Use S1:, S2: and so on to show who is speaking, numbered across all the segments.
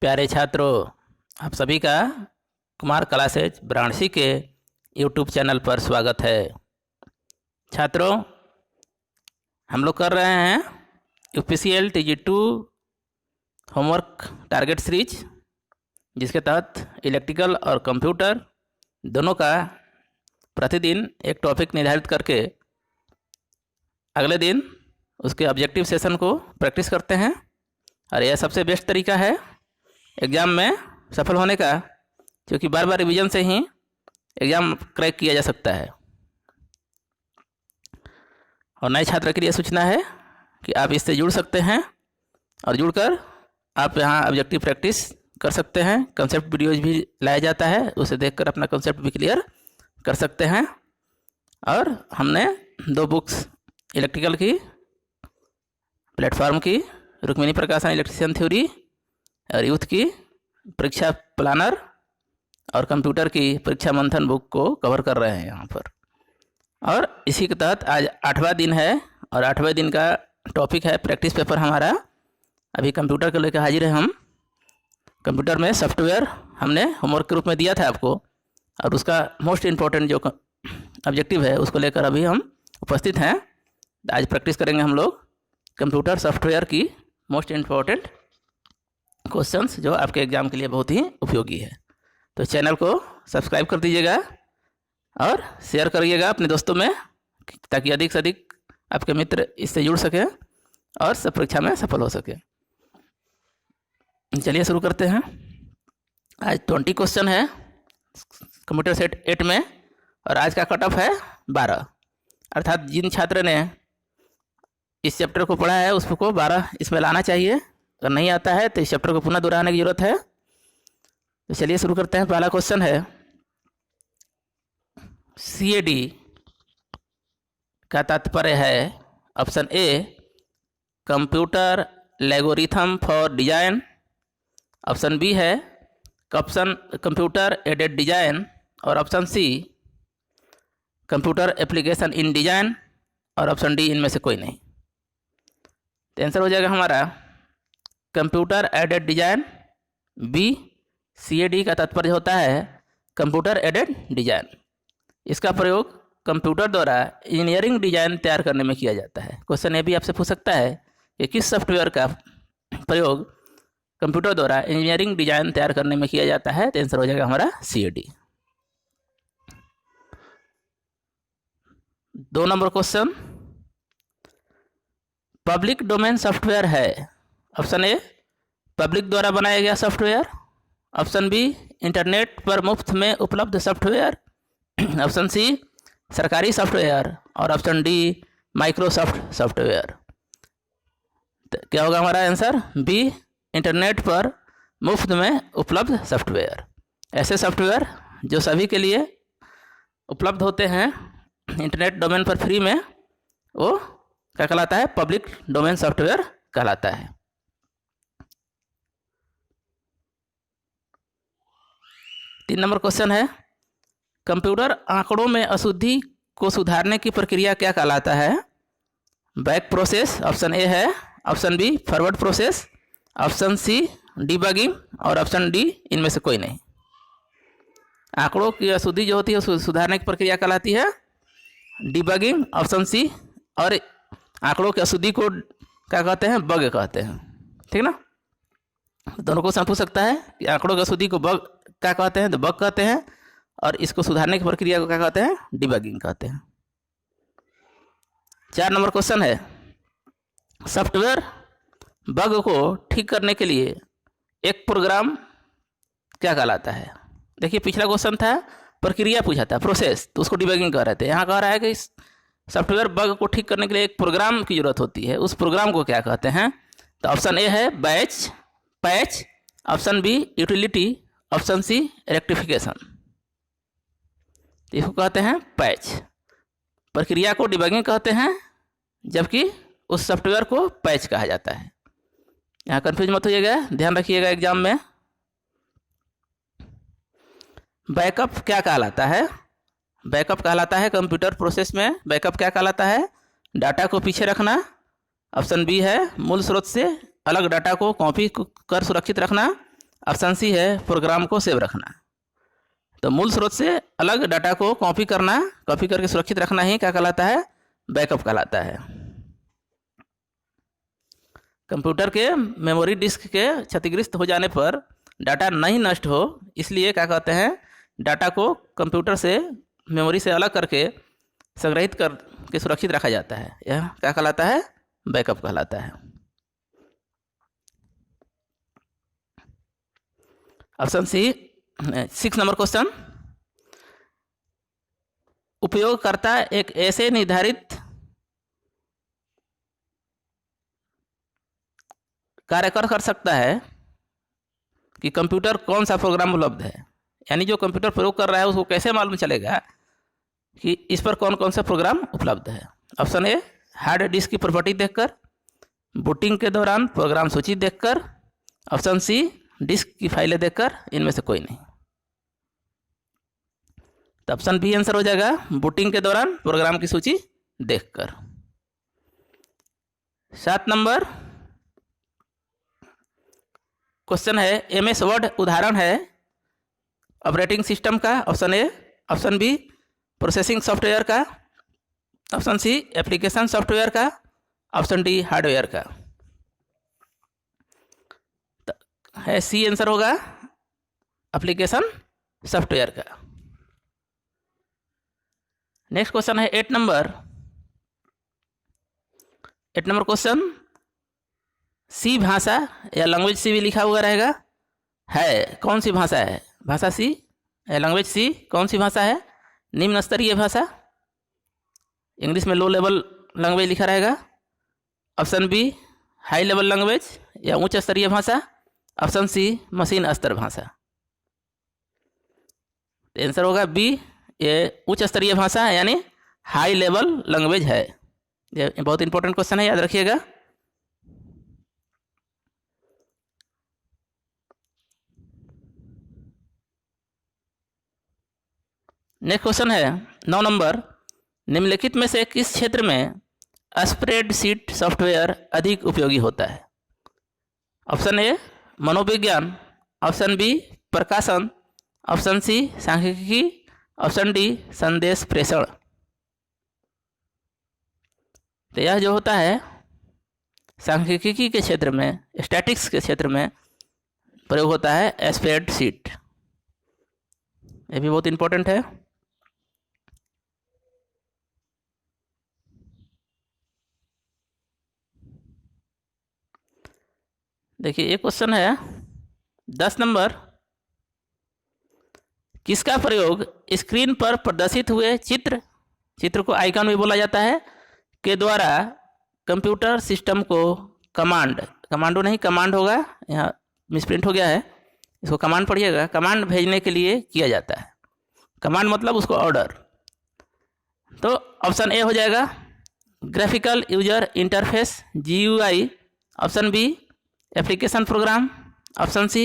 S1: प्यारे छात्रों, आप सभी का कुमार क्लासेज वाराणसी के यूट्यूब चैनल पर स्वागत है। छात्रों, हम लोग कर रहे हैं UPCL TG2 homework target series, जिसके तहत इलेक्ट्रिकल और कंप्यूटर दोनों का प्रतिदिन एक टॉपिक निर्धारित करके अगले दिन उसके ऑब्जेक्टिव सेशन को प्रैक्टिस करते हैं। और यह सबसे बेस्ट तरीका है एग्ज़ाम में सफल होने का, क्योंकि बार बार रिवीजन से ही एग्ज़ाम क्रैक किया जा सकता है। और नए छात्र के लिए सूचना है कि आप इससे जुड़ सकते हैं और जुड़कर आप यहाँ ऑब्जेक्टिव प्रैक्टिस कर सकते हैं। कंसेप्ट वीडियोज भी लाया जाता है, उसे देखकर अपना कंसेप्ट भी क्लियर कर सकते हैं। और हमने 2 बुक्स इलेक्ट्रिकल की, प्लेटफॉर्म की रुक्मिणी प्रकाशन इलेक्ट्रिशियन थ्योरी और यूथ की परीक्षा प्लानर और कंप्यूटर की परीक्षा मंथन बुक को कवर कर रहे हैं यहाँ पर। और इसी के तहत आज 8वां दिन है और 8वें दिन का टॉपिक है प्रैक्टिस पेपर हमारा। अभी कंप्यूटर को लेकर हाजिर है हम। कंप्यूटर में सॉफ्टवेयर हमने होमवर्क के रूप में दिया था आपको, और उसका मोस्ट इम्पोर्टेंट जो ऑब्जेक्टिव है उसको लेकर अभी हम उपस्थित हैं। आज प्रैक्टिस करेंगे हम लोग कंप्यूटर सॉफ्टवेयर की मोस्ट इम्पोर्टेंट क्वेश्चंस, जो आपके एग्ज़ाम के लिए बहुत ही उपयोगी है। तो चैनल को सब्सक्राइब कर दीजिएगा और शेयर करिएगा अपने दोस्तों में, ताकि अधिक से अधिक आपके मित्र इससे जुड़ सकें और सब परीक्षा में सफल हो सके। चलिए शुरू करते हैं। आज 20 क्वेश्चन है कंप्यूटर सेट 8 में, और आज का कट ऑफ है 12। अर्थात जिन छात्र ने इस चैप्टर को पढ़ा है उसको 12 इसमें लाना चाहिए। अगर नहीं आता है तो इस चैप्टर को पुनः दोहराने की जरूरत है। तो चलिए शुरू करते हैं। पहला क्वेश्चन है, CAD का तात्पर्य है option A computer algorithm for design, option B है कंप्यूटर एडेड डिजाइन, और option C computer application in design, और ऑप्शन डी इनमें से कोई नहीं। तो आंसर हो जाएगा हमारा computer aided design B. CAD का तात्पर्य होता है कंप्यूटर एडेड डिजाइन। इसका प्रयोग कंप्यूटर द्वारा इंजीनियरिंग डिजाइन तैयार करने में किया जाता है। क्वेश्चन ये भी आपसे पूछ सकता है कि किस सॉफ्टवेयर का प्रयोग कंप्यूटर द्वारा इंजीनियरिंग डिजाइन तैयार करने में किया जाता है। तो आंसर हो जाएगा हमारा CAD। 2 number question, public domain software है। ऑप्शन ए पब्लिक द्वारा बनाया गया सॉफ्टवेयर, ऑप्शन बी इंटरनेट पर मुफ्त में उपलब्ध सॉफ्टवेयर, ऑप्शन सी सरकारी सॉफ्टवेयर, और ऑप्शन डी माइक्रोसॉफ्ट सॉफ्टवेयर। तो क्या होगा हमारा आंसर? बी, इंटरनेट पर मुफ्त में उपलब्ध सॉफ्टवेयर। ऐसे सॉफ्टवेयर जो सभी के लिए उपलब्ध होते हैं इंटरनेट डोमेन पर फ्री में, वो क्या कहलाता है? पब्लिक डोमेन सॉफ्टवेयर कहलाता है। तीन नंबर क्वेश्चन है, कंप्यूटर आंकड़ों में अशुद्धि को सुधारने की प्रक्रिया क्या कहलाता है? बैक प्रोसेस ऑप्शन ए है, option B forward process, option C debugging, और ऑप्शन डी इनमें से कोई नहीं। आंकड़ों की अशुद्धि जो होती है उसको सुधारने की प्रक्रिया कहलाती है डिबगिंग, ऑप्शन सी। और आंकड़ों की अशुद्धि को क्या कहते हैं? बग कहते हैं। ठीक ना? दोनों को पूछ सकता है कि आंकड़ों की अशुद्धि को बग क्या कहते हैं? तो बग कहते हैं, और इसको सुधारने की प्रक्रिया को क्या कहते हैं? डिबगिंग कहते हैं। 4 नंबर क्वेश्चन है, सॉफ्टवेयर बग को ठीक करने के लिए एक प्रोग्राम क्या कहलाता है? देखिए, पिछला क्वेश्चन था प्रक्रिया पूछा था, प्रोसेस, तो उसको डिबगिंग कह रहे थे। यहाँ कह रहा है कि सॉफ्टवेयर बग को ठीक करने के लिए एक प्रोग्राम की जरूरत होती है, उस प्रोग्राम को क्या कहते हैं? तो ऑप्शन ए है batch patch, option B utility, option C rectification. इसको कहते हैं पैच। प्रक्रिया को डिबगिंग कहते हैं, जबकि उस सॉफ्टवेयर को पैच कहा जाता है। यहाँ कंफ्यूज मत होइएगा, ध्यान रखिएगा एग्जाम में। बैकअप क्या कहलाता है? बैकअप कहलाता है कंप्यूटर प्रोसेस में बैकअप क्या कहलाता है? डाटा को पीछे रखना। ऑप्शन बी है मूल स्रोत से अलग डाटा को कॉपी कर सुरक्षित रखना। ऑप्शन सी है प्रोग्राम को सेव रखना। तो मूल स्रोत से अलग डाटा को कॉपी करना, कॉपी करके सुरक्षित रखना ही क्या कहलाता है? बैकअप कहलाता है। कंप्यूटर के मेमोरी डिस्क के क्षतिग्रस्त हो जाने पर डाटा नहीं नष्ट हो, इसलिए क्या कहते हैं? डाटा को कंप्यूटर से मेमोरी से अलग करके संग्रहित करके सुरक्षित रखा जाता है। यह क्या कहलाता है? बैकअप कहलाता है। ऑप्शन सी 6 नंबर क्वेश्चन, उपयोगकर्ता एक ऐसे निर्धारित कार्य कर सकता है कि कंप्यूटर कौन सा प्रोग्राम उपलब्ध है। यानी जो कंप्यूटर प्रयोग कर रहा है उसको कैसे मालूम चलेगा कि इस पर कौन कौन सा प्रोग्राम उपलब्ध है? ऑप्शन ए हार्ड डिस्क की प्रॉपर्टी देखकर, बूटिंग के दौरान प्रोग्राम सूची देखकर, ऑप्शन सी डिस्क की फाइलें देखकर, इनमें से कोई नहीं। तो ऑप्शन बी आंसर हो जाएगा, बूटिंग के दौरान प्रोग्राम की सूची देखकर। 7 नंबर क्वेश्चन है, एमएस वर्ड उदाहरण है ऑपरेटिंग सिस्टम का? Option A, option B processing software का, ऑप्शन सी एप्लीकेशन सॉफ्टवेयर का, ऑप्शन डी हार्डवेयर का। तो है सी आंसर होगा एप्लीकेशन सॉफ्टवेयर का। नेक्स्ट क्वेश्चन है 8 नंबर क्वेश्चन, सी भाषा या लैंग्वेज सी भी लिखा हुआ रहेगा, है कौन सी भाषा है? भाषा सी या लैंग्वेज सी कौन सी भाषा है? निम्न स्तरीय भाषा, इंग्लिश में लो लेवल लैंग्वेज लिखा रहेगा, option B high level language या उच्च स्तरीय भाषा, ऑप्शन सी मशीन स्तर भाषा। आंसर होगा बी, ये उच्च स्तरीय भाषा है यानी हाई लेवल लैंग्वेज है। ये बहुत इंपॉर्टेंट क्वेश्चन है, याद रखिएगा। नेक्स्ट क्वेश्चन है 9 नंबर, निम्नलिखित में से किस क्षेत्र में स्प्रेडशीट सॉफ्टवेयर अधिक उपयोगी होता है? ऑप्शन ए मनोविज्ञान, ऑप्शन बी प्रकाशन, ऑप्शन सी सांख्यिकी, ऑप्शन डी संदेश प्रेषण। तो यह जो होता है सांख्यिकी के क्षेत्र में, स्टैटिक्स के क्षेत्र में प्रयोग होता है स्प्रेडशीट। ये भी बहुत इंपॉर्टेंट है। देखिए एक क्वेश्चन है 10 नंबर, किसका प्रयोग स्क्रीन पर प्रदर्शित हुए चित्र को आइकन भी बोला जाता है के द्वारा कंप्यूटर सिस्टम को कमांडो नहीं कमांड होगा, यहाँ मिसप्रिंट हो गया है, इसको कमांड पढ़िएगा, कमांड भेजने के लिए किया जाता है। कमांड मतलब उसको ऑर्डर। तो ऑप्शन ए हो जाएगा graphical user interface GUI, option B application program, option C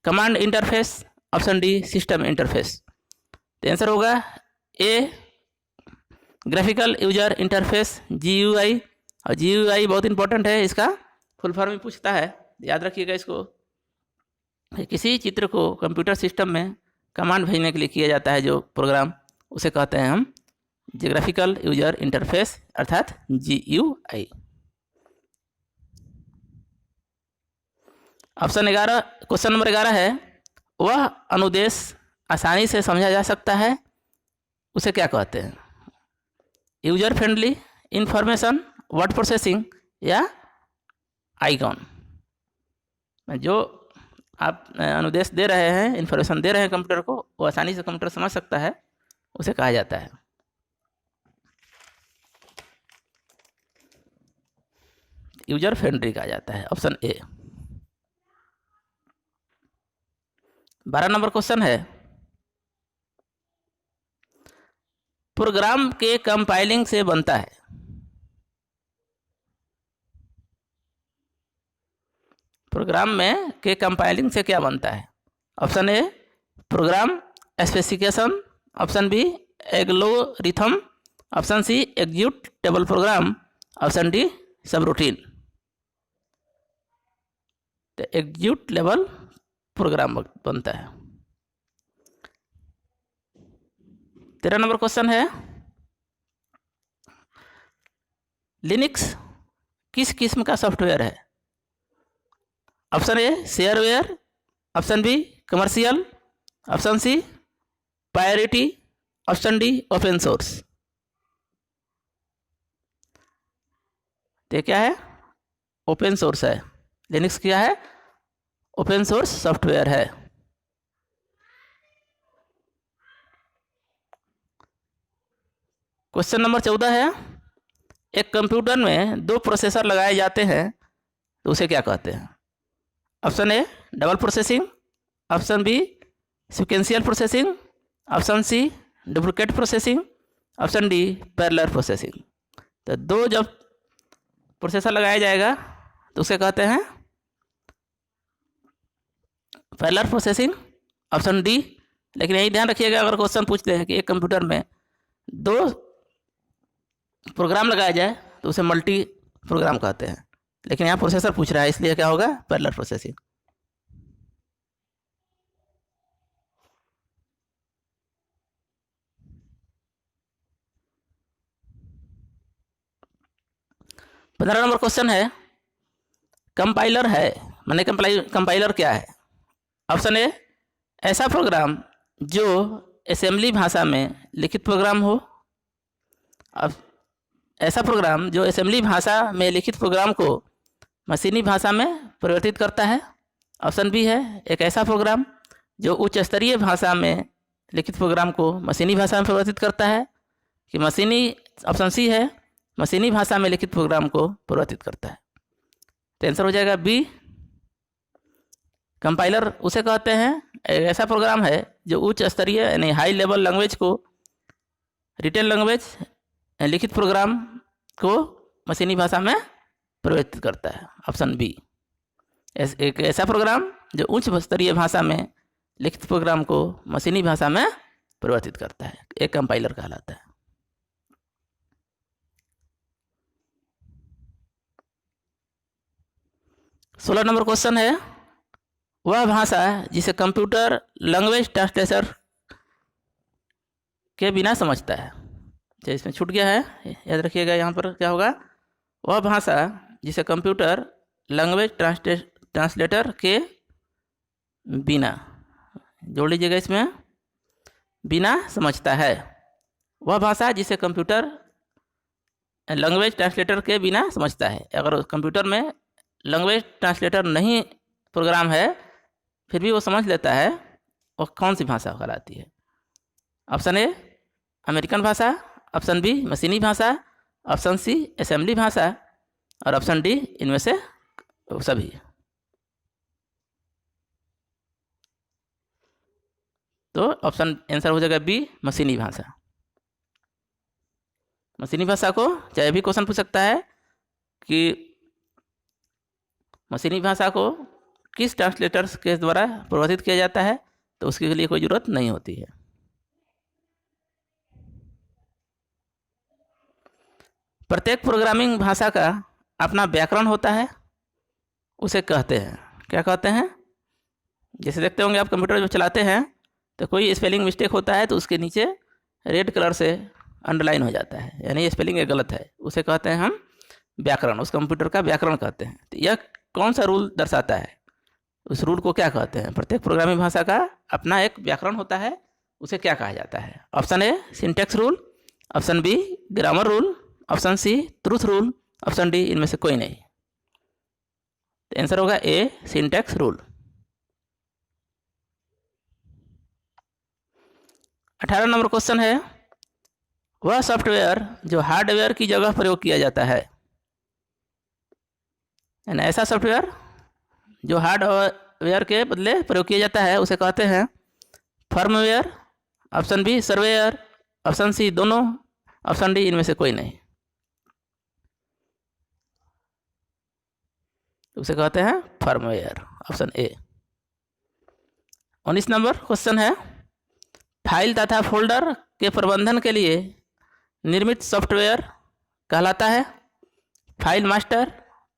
S1: command interface, option D system interface. तो आंसर होगा A graphical user interface GUI। और GUI बहुत इंपॉर्टेंट है, इसका फुल फॉर्म भी पूछता है, याद रखिएगा इसको। किसी चित्र को कंप्यूटर सिस्टम में कमांड भेजने के लिए किया जाता है जो प्रोग्राम, उसे कहते हैं हम ग्राफिकल यूजर इंटरफेस अर्थात GUI। ऑप्शन 11 क्वेश्चन नंबर 11 है, वह अनुदेश आसानी से समझा जा सकता है, उसे क्या कहते हैं? User friendly, information, word processing या आइकॉन। जो आप अनुदेश दे रहे हैं, इंफॉर्मेशन दे रहे हैं कंप्यूटर को, वो आसानी से कंप्यूटर समझ सकता है, उसे कहा जाता है यूजर फ्रेंडली कहा जाता है, ऑप्शन ए। 12 नंबर क्वेश्चन है, प्रोग्राम के कंपाइलिंग से बनता है। प्रोग्राम में के कंपाइलिंग से क्या बनता है? Option A program specification, option B algorithm, option C executable program, option D subroutine. तो एग्जीक्यूटेबल प्रोग्राम बनता है। 13 नंबर क्वेश्चन है, लिनक्स किस किस्म का सॉफ्टवेयर है? Option A shareware, option B commercial, option C priority, option D open source. तो क्या है? ओपन सोर्स है। लिनक्स क्या है? ओपन सोर्स सॉफ्टवेयर है। क्वेश्चन नंबर 14 है, एक कंप्यूटर में 2 प्रोसेसर लगाए जाते हैं तो उसे क्या कहते हैं? Option A double processing, option B sequential processing, option C duplicate processing, option D parallel processing. तो 2 जब प्रोसेसर लगाया जाएगा तो उसे कहते हैं पैरेलल प्रोसेसिंग, ऑप्शन डी। लेकिन यही ध्यान रखिएगा, अगर क्वेश्चन पूछते हैं कि एक कंप्यूटर में 2 प्रोग्राम लगाया जाए तो उसे मल्टी प्रोग्राम कहते हैं, लेकिन यहाँ प्रोसेसर पूछ रहा है इसलिए क्या होगा? Parallel processing. पंद्रह नंबर क्वेश्चन है, कंपाइलर है माने कंपाइलर क्या है? ऑप्शन ए ऐसा प्रोग्राम जो असेंबली भाषा में लिखित प्रोग्राम हो। अब ऐसा प्रोग्राम जो असेंबली भाषा में लिखित प्रोग्राम को मशीनी भाषा में परिवर्तित करता है। ऑप्शन बी है एक ऐसा प्रोग्राम जो उच्च स्तरीय भाषा में लिखित प्रोग्राम को मशीनी भाषा में परिवर्तित करता है कि मशीनी। ऑप्शन सी है मशीनी भाषा में लिखित प्रोग्राम को परिवर्तित करता है। तो आंसर हो जाएगा बी। कंपाइलर उसे कहते हैं एक ऐसा प्रोग्राम है जो उच्च स्तरीय यानी हाई लेवल लैंग्वेज को रिटेल लैंग्वेज लिखित प्रोग्राम को मशीनी भाषा में परिवर्तित करता है। ऑप्शन बी एक ऐसा प्रोग्राम जो उच्च स्तरीय भाषा में लिखित प्रोग्राम को मशीनी भाषा में परिवर्तित करता है, एक कंपाइलर कहलाता है। सोलह नंबर क्वेश्चन है, वह भाषा जिसे कंप्यूटर लैंग्वेज ट्रांसलेटर के बिना समझता है। जो इसमें छूट गया है याद रखिएगा, यहाँ पर क्या होगा? वह भाषा जिसे कंप्यूटर लैंग्वेज ट्रांसलेटर के बिना, जोड़ लीजिएगा इसमें, बिना समझता है। वह भाषा जिसे कंप्यूटर लैंग्वेज ट्रांसलेटर के बिना समझता है। अगर कंप्यूटर में लैंग्वेज ट्रांसलेटर नहीं प्रोग्राम है फिर भी वो समझ लेता है, वो कौन सी भाषा कहलाती है? ऑप्शन ए अमेरिकन भाषा, ऑप्शन बी मशीनी भाषा, ऑप्शन सी असेंबली भाषा और ऑप्शन डी इनमें से सभी। तो ऑप्शन आंसर हो जाएगा बी मशीनी भाषा। मशीनी भाषा को चाहे भी क्वेश्चन पूछ सकता है कि मशीनी भाषा को किस ट्रांसलेटर्स के द्वारा परिवर्तित किया जाता है, तो उसके लिए कोई ज़रूरत नहीं होती है। प्रत्येक प्रोग्रामिंग भाषा का अपना व्याकरण होता है, उसे कहते हैं, क्या कहते हैं? जैसे देखते होंगे आप कंप्यूटर जब चलाते हैं तो कोई स्पेलिंग मिस्टेक होता है तो उसके नीचे रेड कलर से अंडरलाइन हो जाता है, यानी ये स्पेलिंग गलत है, उसे कहते हैं हम व्याकरण, उस कंप्यूटर का व्याकरण कहते हैं। तो यह कौन सा रूल दर्शाता है? उस रूल को क्या कहते हैं? प्रत्येक प्रोग्रामिंग भाषा का अपना एक व्याकरण होता है, उसे क्या कहा जाता है? Option A syntax rule, option B grammar rule, option C truth rule, option D इनमें से कोई नहीं। तो आंसर होगा A syntax rule. 18 number question है, वह सॉफ्टवेयर जो हार्डवेयर की जगह प्रयोग किया जाता है, यानी ऐसा सॉफ्टवेयर जो हार्डवेयर के बदले प्रयोग किया जाता है उसे कहते हैं firmware, option B surveyor, option C दोनों, ऑप्शन डी इनमें से कोई नहीं। उसे कहते हैं firmware, option A. 19 number question है, फाइल तथा फोल्डर के प्रबंधन के लिए निर्मित सॉफ्टवेयर कहलाता है file master,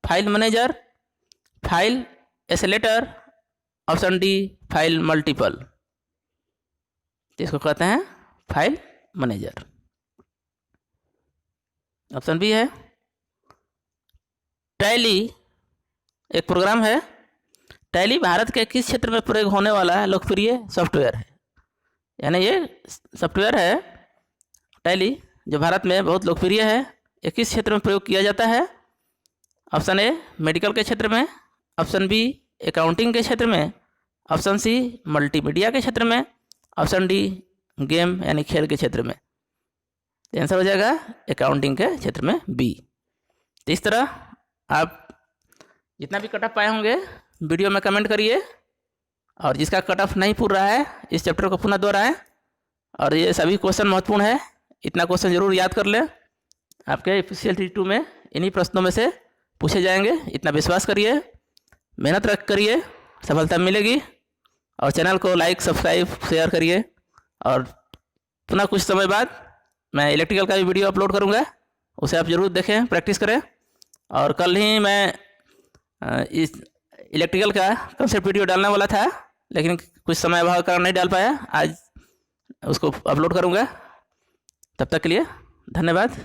S1: file manager, file accelerator, option D file multiple, इसको कहते हैं फाइल मैनेजर। ऑप्शन बी है टैली एक प्रोग्राम है। टैली भारत के किस क्षेत्र में प्रयोग होने वाला लोकप्रिय सॉफ्टवेयर है? यानी ये सॉफ्टवेयर है टैली जो भारत में बहुत लोकप्रिय है, ये किस क्षेत्र में प्रयोग किया जाता है? ऑप्शन ए मेडिकल के क्षेत्र में, ऑप्शन बी अकाउंटिंग के क्षेत्र में, ऑप्शन सी मल्टीमीडिया के क्षेत्र में, ऑप्शन डी गेम यानी खेल के क्षेत्र में। तो आंसर हो जाएगा अकाउंटिंग के क्षेत्र में बी। तो इस तरह आप जितना भी कट ऑफ पाए होंगे वीडियो में कमेंट करिए, और जिसका कट ऑफ नहीं पूरा है इस चैप्टर को पुनः दोहराएं। और ये सभी क्वेश्चन महत्वपूर्ण है, इतना क्वेश्चन जरूर याद कर लें, आपके PCL 2 में इन्हीं प्रश्नों में से पूछे जाएंगे। इतना विश्वास करिए, मेहनत रख करिए, सफलता मिलेगी। और चैनल को लाइक सब्सक्राइब शेयर करिए। और पुनः कुछ समय बाद मैं इलेक्ट्रिकल का भी वीडियो अपलोड करूँगा, उसे आप ज़रूर देखें, प्रैक्टिस करें। और कल ही मैं इस इलेक्ट्रिकल का कंसेप्ट वीडियो डालने वाला था, लेकिन कुछ समय अभाव कारण नहीं डाल पाया, आज उसको अपलोड करूँगा। तब तक के लिए धन्यवाद।